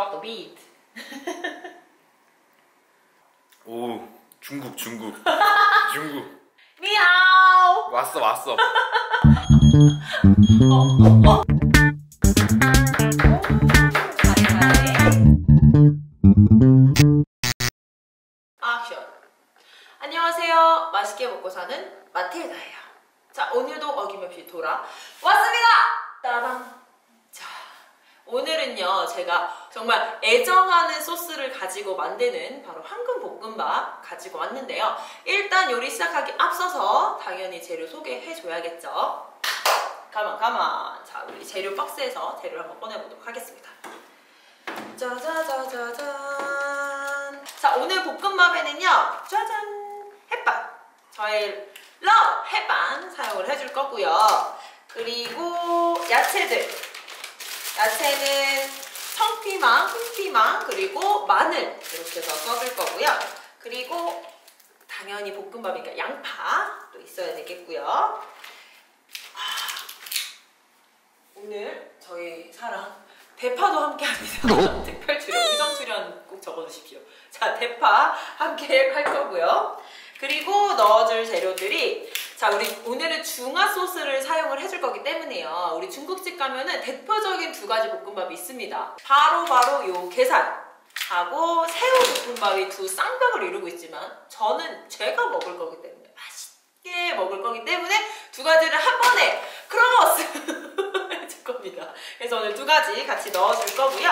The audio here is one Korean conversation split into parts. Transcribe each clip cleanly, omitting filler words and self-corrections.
Drop the beat. 오, 중국. 중국. 미하오. 왔어. 액션. 안녕하세요. 맛있게 먹고 사는 마틸다예요. 자, 오늘도 어김없이 돌아왔습니다. 따당. 자, 오늘은요 제가 정말 애정하는 소스를 가지고 만드는 바로 황금볶음밥 가지고 왔는데요. 일단 요리 시작하기 앞서서 당연히 재료 소개해줘야겠죠. 가만. 자, 우리 재료 박스에서 재료를 한번 꺼내보도록 하겠습니다. 짜자자자잔. 자, 오늘 볶음밥에는요, 짜잔, 햇반. 저의 러브 햇반 사용을 해줄 거고요. 그리고 야채들. 야채는 청피망, 흑피망, 그리고 마늘 이렇게 해서 섞을 거고요. 그리고 당연히 볶음밥이니까 양파도 있어야 되겠고요. 오늘 저희 사랑 대파도 함께 합니다. 특별 출연, 우정 출연 꼭 적어주십시오. 자, 대파 함께 할 거고요. 그리고 넣어줄 재료들이, 자, 우리 오늘은 중화 소스를 사용을 해줄 거기 때문에요. 우리 중국집 가면은 대표적인 두 가지 볶음밥이 있습니다. 바로 요 계산하고 새우 볶음밥이 두 쌍벽을 이루고 있지만 저는 제가 먹을 거기 때문에 맛있게 먹을 거기 때문에 두 가지를 한 번에 크로스 해줄 겁니다. 그래서 오늘 두 가지 같이 넣어줄 거고요.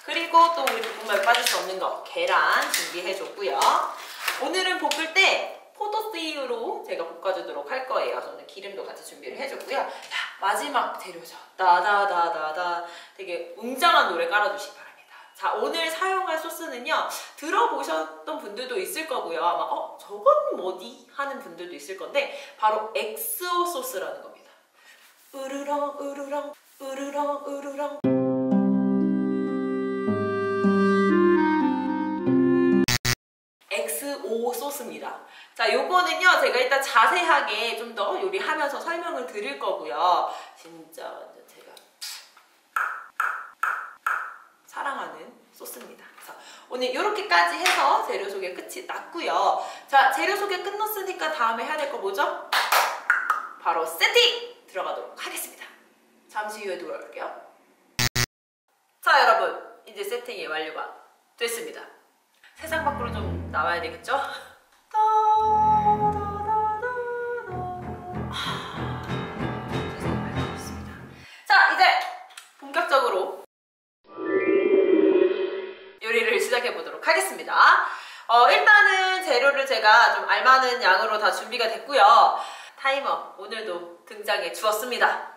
그리고 또 우리 볶음밥에 빠질 수 없는 거 계란 준비해줬고요. 오늘은 볶을 때 포도씨유로 제가 볶아주도록 할 거예요. 저는 기름도 같이 준비를 해줬고요. 자, 마지막 재료죠. 다다다다다. 되게 웅장한 노래 깔아주시기 바랍니다. 자, 오늘 사용할 소스는요, 들어보셨던 분들도 있을 거고요. 아마 저건 뭐지? 하는 분들도 있을 건데 바로 엑스오 소스라는 겁니다. 으르렁 으르렁 으르렁 으르렁. XO 소스입니다. 자, 요거는요 제가 일단 자세하게 좀 더 요리하면서 설명을 드릴 거고요. 진짜 완전 제가 사랑하는 소스입니다. 그래서 오늘 이렇게까지 해서 재료 소개 끝이 났고요. 자, 재료 소개 끝났으니까 다음에 해야 될 거 뭐죠? 바로 세팅 들어가도록 하겠습니다. 잠시 후에 돌아올게요. 자, 여러분, 이제 세팅이 완료가 됐습니다. 세상 밖으로 좀 나와야 되겠죠? 세상이 밝아졌습니다. 자, 이제 본격적으로 요리를 시작해 보도록 하겠습니다. 일단은 재료를 제가 좀 알맞은 양으로 다 준비가 됐고요. 타이머 오늘도 등장해 주었습니다.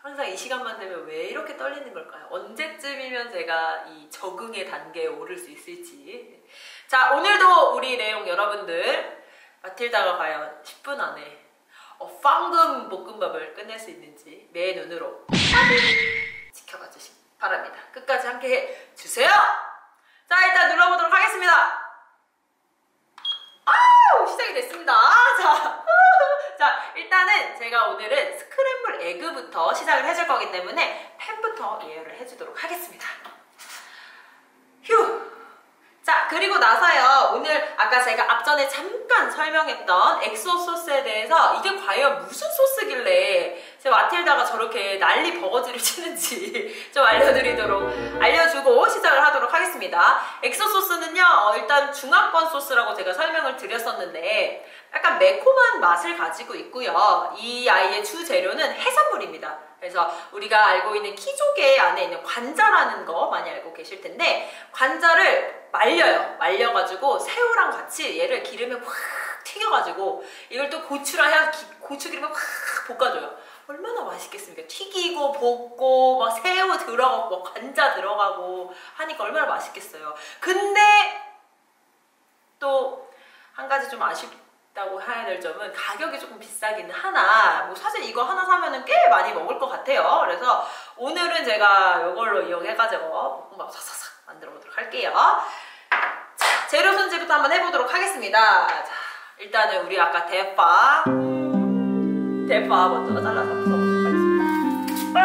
항상 이 시간만 되면 왜 이렇게 떨리는 걸까요? 언제쯤이면 제가 이 적응의 단계에 오를 수 있을지. 자, 오늘도 우리 내용 여러분들, 마틸다가 과연 10분 안에 황금 볶음밥을 끝낼 수 있는지 매 눈으로 지켜봐 주시기 바랍니다. 끝까지 함께 해주세요. 자, 일단 눌러보도록 하겠습니다. 시작이 됐습니다. 자, 일단은 제가 오늘은 스크램블 에그부터 시작을 해줄 거기 때문에 팬부터 예열을 해주도록 하겠습니다. 휴! 자, 그리고 나서요, 오늘 아까 제가 앞전에 잠깐 설명했던 엑소 소스에 대해서 이게 과연 무슨 소스길래 제 마틸다가 저렇게 난리 버거지를 치는지 좀 알려주고 시작을 하도록 하겠습니다. 엑소 소스는요, 일단 중화권 소스라고 제가 설명을 드렸었는데 약간 매콤한 맛을 가지고 있고요. 이 아이의 주 재료는 해산물입니다. 그래서 우리가 알고 있는 키조개 안에 있는 관자라는 거 많이 알고 계실 텐데, 관자를 말려가지고 새우랑 같이 얘를 기름에 확 튀겨가지고 이걸 또 고추랑 해서 고추기름에 확 볶아줘요. 얼마나 맛있겠습니까? 튀기고 볶고 막 새우 들어가고 관자 들어가고 하니까 얼마나 맛있겠어요. 근데 또 한 가지 좀 아쉽다고 해야 될 점은 가격이 조금 비싸기는 하나, 뭐 사실 이거 하나 사면은 꽤 많이 먹을 것 같아요. 그래서 오늘은 제가 이걸로 이용해가지고 볶음밥 싹싹싹 만들어 보도록 할게요. 자, 재료 손질부터 한번 해보도록 하겠습니다. 자, 일단은 우리 아까 대파 먼저 잘라서 넣어보도록 하겠습니다.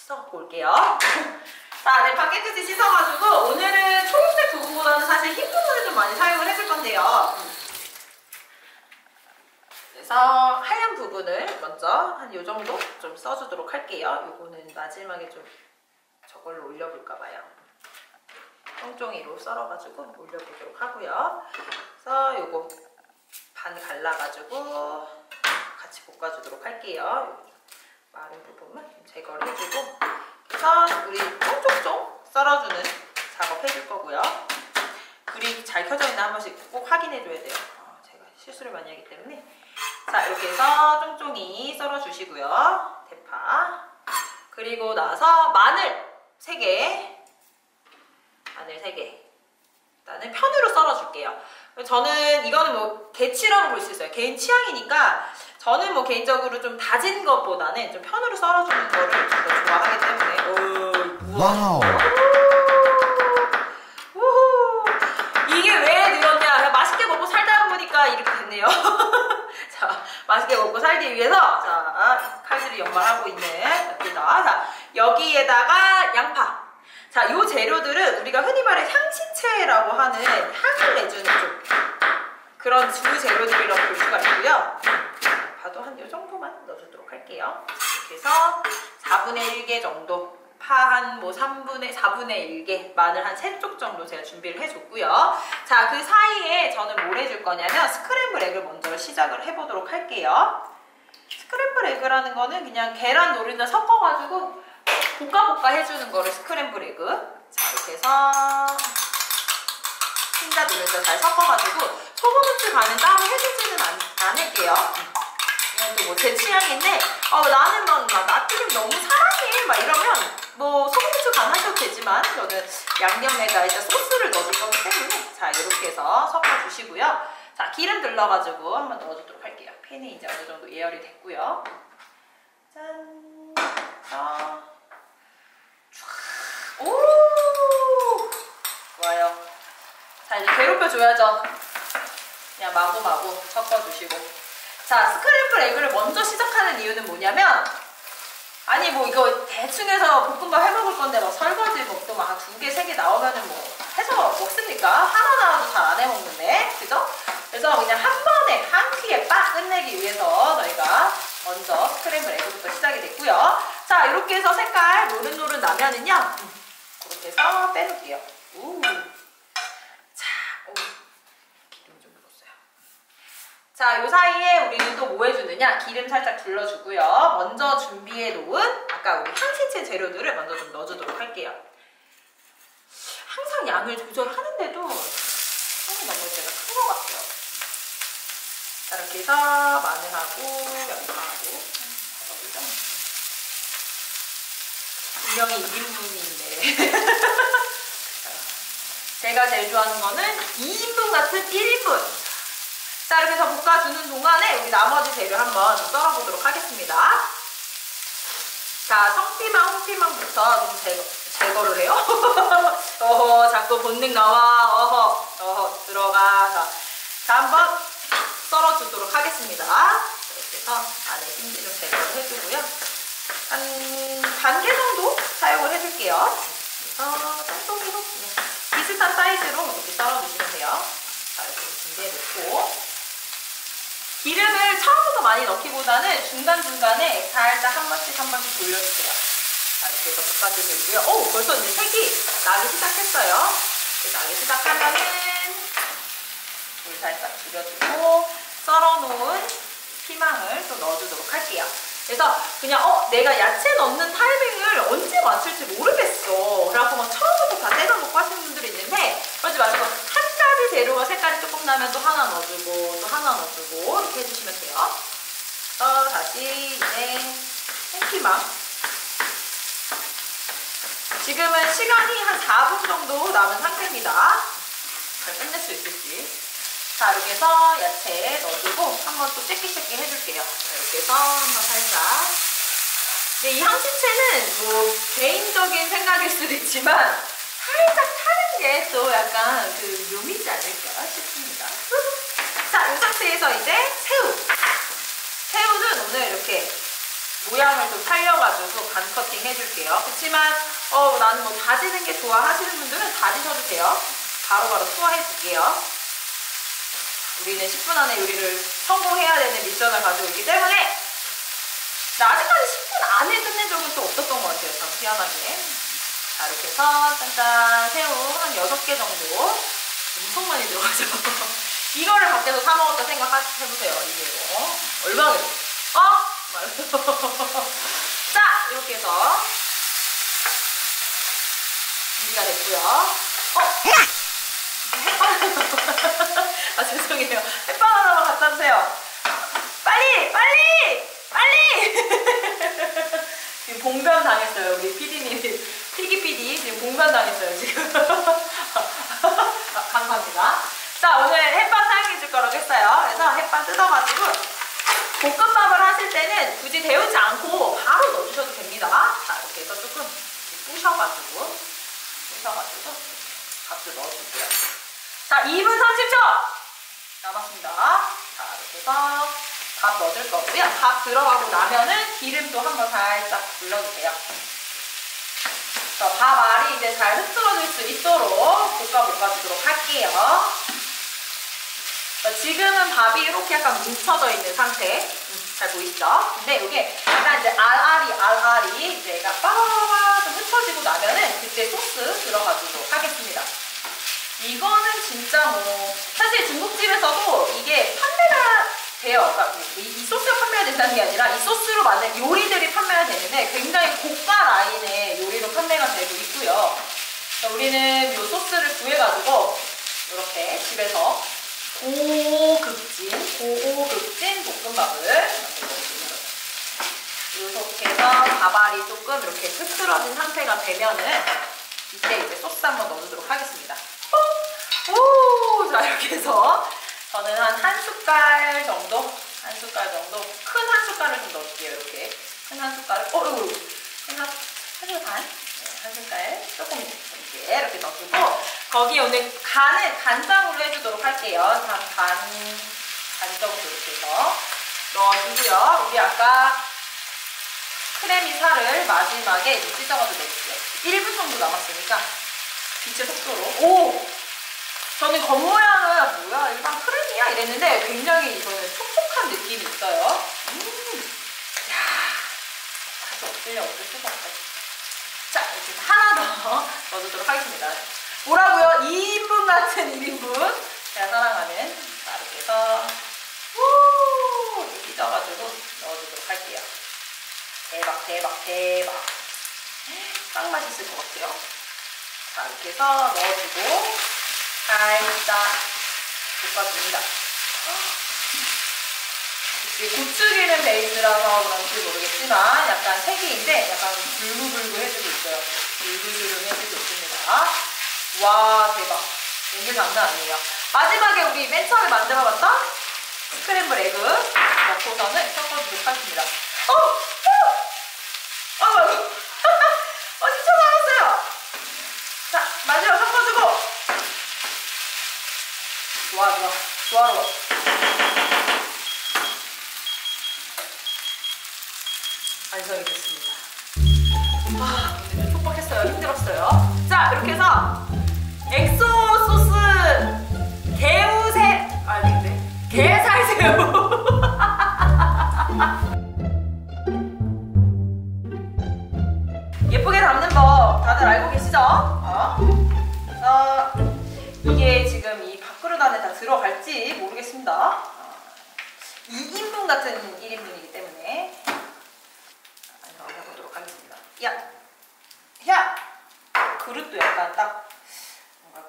씻어갖고 올게요. 자, 대파 깨끗이 씻어가지고 오늘은 초록색 도구보다는 사실 흰 도구를 좀 많이 사용을 해줄 건데요. 그래서 하얀 부분을 먼저 한 요 정도 좀 써주도록 할게요. 요거는 마지막에 좀 저걸로 올려볼까봐요. 쫑쫑이로 썰어가지고 올려보도록 하고요. 그래서 요거 반 갈라가지고 같이 볶아주도록 할게요. 마른 부분만 좀 제거를 해주고, 그래서 우리 쫑쫑쫑 썰어주는 작업 해줄 거고요. 불이 잘 켜져 있나 한 번씩 꼭 확인해줘야 돼요. 제가 실수를 많이 하기 때문에. 자, 이렇게 해서 쫑쫑이 썰어주시고요. 대파. 그리고 나서 마늘 3개. 마늘 3개. 일단은 편으로 썰어줄게요. 저는 이거는 뭐 개취라고 볼 수 있어요. 개인 취향이니까 저는 뭐 개인적으로 좀 다진 것보다는 좀 편으로 썰어주는 거를 좀 더 좋아하기 때문에. 와우. 이게 왜 늘었냐? 맛있게 먹고 살다 보니까 이렇게 됐네요. 자, 맛있게 먹고 살기 위해서 자, 칼질을 연말하고 있는 여기다. 자, 여기에다가 양파. 자, 요 재료들은 우리가 흔히 말해 향신채라고 하는 향을 내주는 좀 그런 주 재료들이라고 볼 수가 있고요. 양파도 한 요 정도만 넣어주도록 할게요. 이렇게 해서 4분의 1개 정도, 파 한 뭐 4분의 1개, 마늘 한 3쪽 정도 제가 준비를 해줬고요. 자, 그 사이에 저는 뭘 해줄 거냐면 스크램블 에그를 먼저 시작을 해보도록 할게요. 스크램블 에그라는 거는 그냥 계란 노른자 섞어가지고 볶아 해주는 거를 스크램블 에그. 자, 이렇게 해서 흰자 노른자 잘 섞어가지고 소금 후추 간은 따로 해주지는 않을게요. 이건 또 뭐 제 취향인데 나는 막 나트륨 너무 사랑해 막 이러면 뭐 소금 후추 간 하셔도 되지만 저는 양념에다 일단 소스를 넣어줄 거기 때문에 자, 이렇게 해서 섞어주시고요. 자, 기름 둘러가지고 한번 넣어주도록 할게요. 팬이 이제 어느 정도 예열이 됐고요. 짠. 자. 오, 좋아요. 자, 이제 괴롭혀줘야죠. 그냥 마구마구 섞어주시고. 자, 스크램블 에그를 먼저 시작하는 이유는 뭐냐면, 아니 뭐 이거 대충 해서 볶음밥 해먹을 건데 막 설거지 뭐또 막 2개, 3개 나오면은 뭐 해서 먹습니까? 하나 나와도 잘 안 해먹는데, 그죠? 그래서 그냥 한 번에 한 끼에 빡 끝내기 위해서 저희가 먼저 스크램블 에그부터 시작이 됐고요. 자, 이렇게 해서 색깔 노릇노릇 나면은요, 이렇게 해서 빼놓을게요. 우. 자, 기름 좀 묻었어요. 자, 요 사이에 우리는 또 뭐 해주느냐? 기름 살짝 둘러주고요. 먼저 준비해 놓은 아까 우리 향신채 재료들을 먼저 좀 넣어주도록 할게요. 항상 양을 조절하는데도 손이 너무 제가 큰 것 같아요. 자, 이렇게 해서 마늘하고 양파하고 넣어주죠. 분명히 1인분인데 제가 제일 좋아하는 거는 2인분 같은 1인분. 자, 이렇게 해서 볶아주는 동안에 우리 나머지 재료 한번 좀 썰어보도록 하겠습니다. 자, 청피망, 홍피망부터 좀 제거를 해요. 어허, 자꾸 본능 나와. 어허, 들어가. 자, 한번 썰어주도록 하겠습니다. 이렇게 해서 안에 심지 좀 제거를 해주고요. 한 반 개 정도 사용을 해줄게요. 그래서 쫑쫑이로 비슷한 사이즈로 이렇게 썰어주시면 돼요. 자, 이렇게 준비해놓고 기름을 처음부터 많이 넣기보다는 중간중간에 살짝 한 번씩 돌려주세요. 자, 이렇게 해서 볶아주시고요. 오, 벌써 이제 색이 나기 시작했어요. 이렇게 나기 시작하면은 불 살짝 줄여주고 썰어놓은 피망을 또 넣어주도록 할게요. 그래서 그냥 내가 야채 넣는 타이밍을 언제 맞출지 모르겠어. 그래서 막 처음부터 다 떼어놓고 하시는 분들이 있는데 그러지 마시고 한 가지 재료가 색깔이 조금 나면 또 하나 넣어주고 또 하나 넣어주고 이렇게 해주시면 돼요. 다시 이제 생피망. 지금은 시간이 한 4분 정도 남은 상태입니다. 잘 끝낼 수 있을지. 자, 이렇게 해서 야채 넣어주고 한번 또 쉐끼쉐끼 해줄게요. 이렇게 해서 한번 살짝. 근데 이 향신채는 뭐 개인적인 생각일 수도 있지만 살짝 타는 게 또 약간 그 묘미지 않을까 싶습니다. 자, 이 상태에서 이제 새우. 새우는 오늘 이렇게 모양을 좀 살려가지고 반 커팅 해줄게요. 그렇지만 나는 뭐 다지는 게 좋아 하시는 분들은 다지셔도 돼요. 바로바로 투하해줄게요. 우리는 10분 안에 요리를 성공해야 되는 미션을 가지고 있기 때문에 아직까지 10분 안에 끝낸 적은 또 없었던 것 같아요. 참 희한하게. 자, 이렇게 해서 짠짠 새우 한 6개 정도. 엄청 많이 들어가죠. 이거를 밖에서 사 먹었다 생각해보세요. 이게 얼마나 자, 이렇게 해서 준비가 됐고요. 햇반 아, 죄송해요. 햇반 하나만 갖다 주세요. 빨리! 지금 봉변 당했어요. 우리 PD님. 피기 PD 지금 봉변 당했어요. 지금. 감사합니다. 자, 오늘 햇반 사용해 줄 거라고 했어요. 그래서 햇반 뜯어가지고 볶음밥을 하실 때는 굳이 데우지 않고 바로 넣어주셔도 됩니다. 자, 이렇게 해서 조금 부셔가지고 밥도 넣어줄게요. 자, 2분 30초 남았습니다. 자, 이렇게 해서 밥 넣어줄 거고요. 밥 들어가고 나면은 기름도 한번 살짝 불러주세요. 밥 알이 이제 잘 흐트러질 수 있도록 볶아주도록 할게요. 지금은 밥이 이렇게 약간 뭉쳐져 있는 상태. 잘 보이시죠? 근데 이게 약간 이제 알알이 이제 얘가 빠바바 좀 흩어지고 나면은 그때 소스 들어가도록 하겠습니다. 이거는 진짜 뭐 사실 중국집에서도 이게 판매가 돼요. 그러니까 이 소스가 판매가 된다는 게 아니라 이 소스로 만든 요리들이 판매가 되는데 굉장히 고가 라인의 요리로 판매가 되고 있고요. 우리는 이 소스를 구해가지고 이렇게 집에서 고급진 볶음밥을 만들어주세요. 이렇게 해서 밥알이 조금 이렇게 흐트러진 상태가 되면은 이때 이제 소스 한번 넣어주도록 하겠습니다. 오, 자, 이렇게 해서 저는 한 숟갈 정도 큰 한 숟갈을 좀 넣을게요. 이렇게 큰 한 숟갈을 한 숟갈 반? 네, 한 숟갈 조금 이렇게 넣어주고 거기 오늘 간장으로 해주도록 할게요. 반 정도 이렇게 해서 넣어주고요. 우리 아까 크래미 살을 마지막에 찢어가지고 넣을게요. 1분 정도 남았으니까 빛의 속도로 저는 겉모양은 뭐야 일반 크림이야 이랬는데 굉장히 이거는 촉촉한 느낌이 있어요. 야, 다시 엎으려고 어쩔 수가 없어요. 자, 이렇게 하나 더 넣어주도록 하겠습니다. 뭐라고요? 2인분 같은 1인분. 제가 사랑하는. 자, 이렇게 해서 이렇게 찢어가지고 넣어주도록 할게요. 대박. 딱 맛있을 것 같아요. 자, 이렇게 해서 넣어주고 살짝 볶아줍니다. 고추기름 베이스라서 그런지 모르겠지만 약간 색이인데 약간 불구불구 해주고 있어요. 불구불구 해주고 있습니다. 와, 대박. 이게 장난 아니에요. 마지막에 우리 맨 처음에 만들어봤던 스크램블 에그 넣고서는 섞어주도록 하겠습니다. 10초 남았어요. 자, 마지막 섞어주고 조화로워. 완성이 됐습니다. 오늘 촉박했어요. 힘들었어요. 자, 이렇게 해서 엑소 소스 게살새우 예쁘게 담는 법 다들 알고 계시죠? 이게 지금 이 밥그릇 안에 다 들어갈지 모르겠습니다. 2인분 같은 1인분이기 때문에 넣어보도록 하겠습니다. 야! 그릇도 약간 딱 뭔가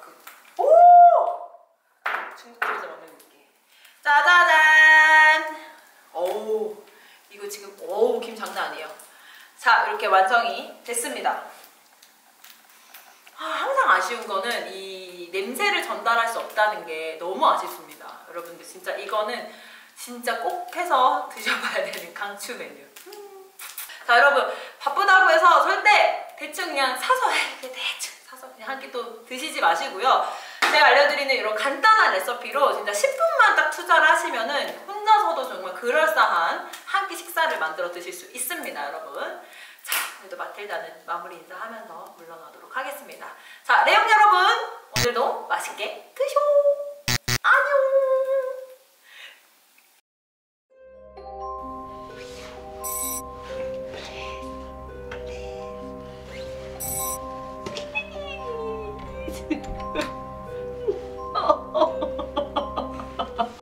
중국집에서 먹는 느낌. 짜자잔! 이거 지금 김 장난 아니에요. 자, 이렇게 완성이 됐습니다. 항상 아쉬운 거는 이 냄새를 전달할 수 없다는 게 너무 아쉽습니다. 여러분들 진짜 이거는 진짜 꼭 해서 드셔봐야 되는 강추 메뉴. 자, 여러분 바쁘다고 해서 절대 대충 그냥 사서 그냥 한 끼 또 드시지 마시고요. 제가 알려드리는 이런 간단한 레시피로 진짜 10분만 딱 투자를 하시면은 혼자서도 정말 그럴싸한 한 끼 식사를 만들어 드실 수 있습니다, 여러분. 자, 오늘도 마틸다는 마무리 인사하면서 물러나도록 하겠습니다. 자, 레옹 여러분, 오늘도 맛있게 드쇼! 안녕!